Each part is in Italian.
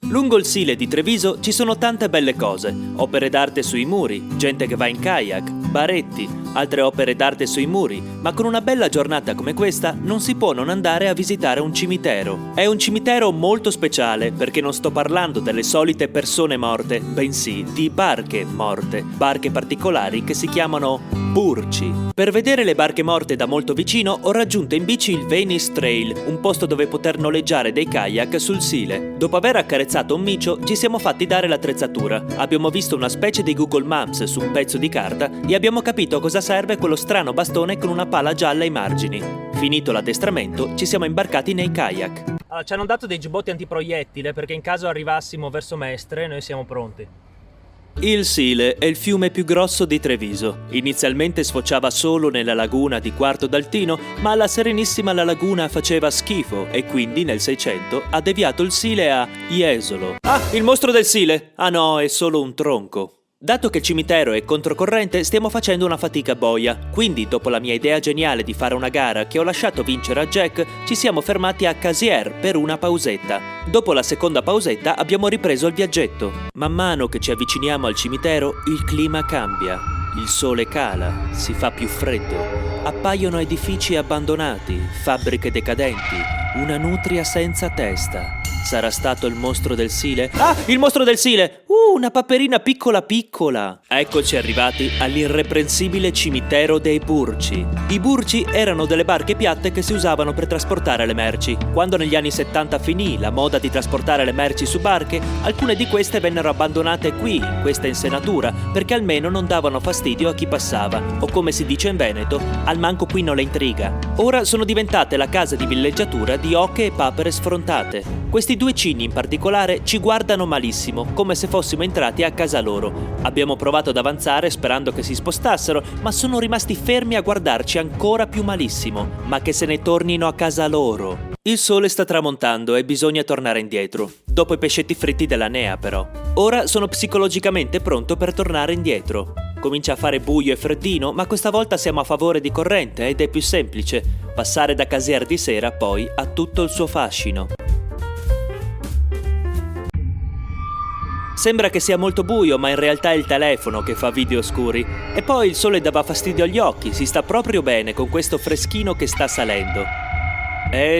Lungo il Sile di Treviso ci sono tante belle cose, opere d'arte sui muri, gente che va in kayak, baretti, altre opere d'arte sui muri, ma con una bella giornata come questa non si può non andare a visitare un cimitero. È un cimitero molto speciale perché non sto parlando delle solite persone morte, bensì di barche morte, barche particolari che si chiamano burci. Per vedere le barche morte da molto vicino ho raggiunto in bici il Venice Trail, un posto dove poter noleggiare dei kayak sul Sile. Dopo aver accarezzato un micio ci siamo fatti dare l'attrezzatura, abbiamo visto una specie di Google Maps su un pezzo di carta e abbiamo capito a cosa serve quello strano bastone con una pala gialla ai margini. Finito l'addestramento ci siamo imbarcati nei kayak. Allora, ci hanno dato dei giubbotti antiproiettile perché in caso arrivassimo verso Mestre noi siamo pronti. Il Sile è il fiume più grosso di Treviso. Inizialmente sfociava solo nella laguna di Quarto d'Altino, ma alla Serenissima la laguna faceva schifo e quindi nel 600 ha deviato il Sile a Jesolo. Ah, il mostro del Sile! Ah no, è solo un tronco. Dato che il cimitero è controcorrente, stiamo facendo una fatica boia. Quindi, dopo la mia idea geniale di fare una gara che ho lasciato vincere a Jack, ci siamo fermati a Casier per una pausetta. Dopo la seconda pausetta abbiamo ripreso il viaggetto. Man mano che ci avviciniamo al cimitero, il clima cambia. Il sole cala, si fa più freddo. Appaiono edifici abbandonati, fabbriche decadenti, una nutria senza testa. Sarà stato il mostro del Sile? Ah, il mostro del Sile! Una paperina piccola piccola! Eccoci arrivati all'irreprensibile cimitero dei Burci. I Burci erano delle barche piatte che si usavano per trasportare le merci. Quando negli anni 70 finì la moda di trasportare le merci su barche, alcune di queste vennero abbandonate qui, in questa insenatura, perché almeno non davano fastidio a chi passava, o come si dice in Veneto, al manco qui non le intriga. Ora sono diventate la casa di villeggiatura di oche e papere sfrontate. Questi due cigni in particolare ci guardano malissimo, come se fossimo entrati a casa loro. Abbiamo provato ad avanzare sperando che si spostassero, ma sono rimasti fermi a guardarci ancora più malissimo. Ma che se ne tornino a casa loro. Il sole sta tramontando e bisogna tornare indietro. Dopo i pescetti fritti della Nea, però. Ora sono psicologicamente pronto per tornare indietro. Comincia a fare buio e freddino, ma questa volta siamo a favore di corrente ed è più semplice. Passare da Casier di sera poi ha tutto il suo fascino. Sembra che sia molto buio, ma in realtà è il telefono che fa video scuri. E poi il sole dava fastidio agli occhi, si sta proprio bene con questo freschino che sta salendo.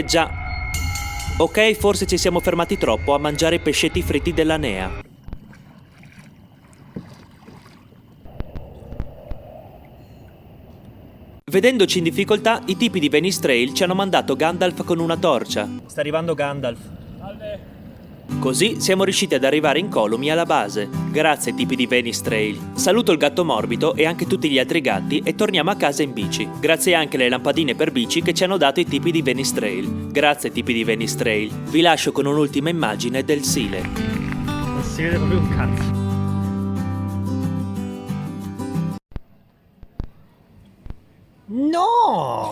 Già. Ok, forse ci siamo fermati troppo a mangiare i pescetti fritti della Nea. Vedendoci in difficoltà, i tipi di Venice Trail ci hanno mandato Gandalf con una torcia. Sta arrivando Gandalf. Così siamo riusciti ad arrivare incolumi alla base. Grazie tipi di Venice Trail. Saluto il gatto morbido e anche tutti gli altri gatti e torniamo a casa in bici. Grazie anche alle lampadine per bici che ci hanno dato i tipi di Venice Trail. Grazie tipi di Venice Trail. Vi lascio con un'ultima immagine del Sile. Non si vede proprio un cazzo. No!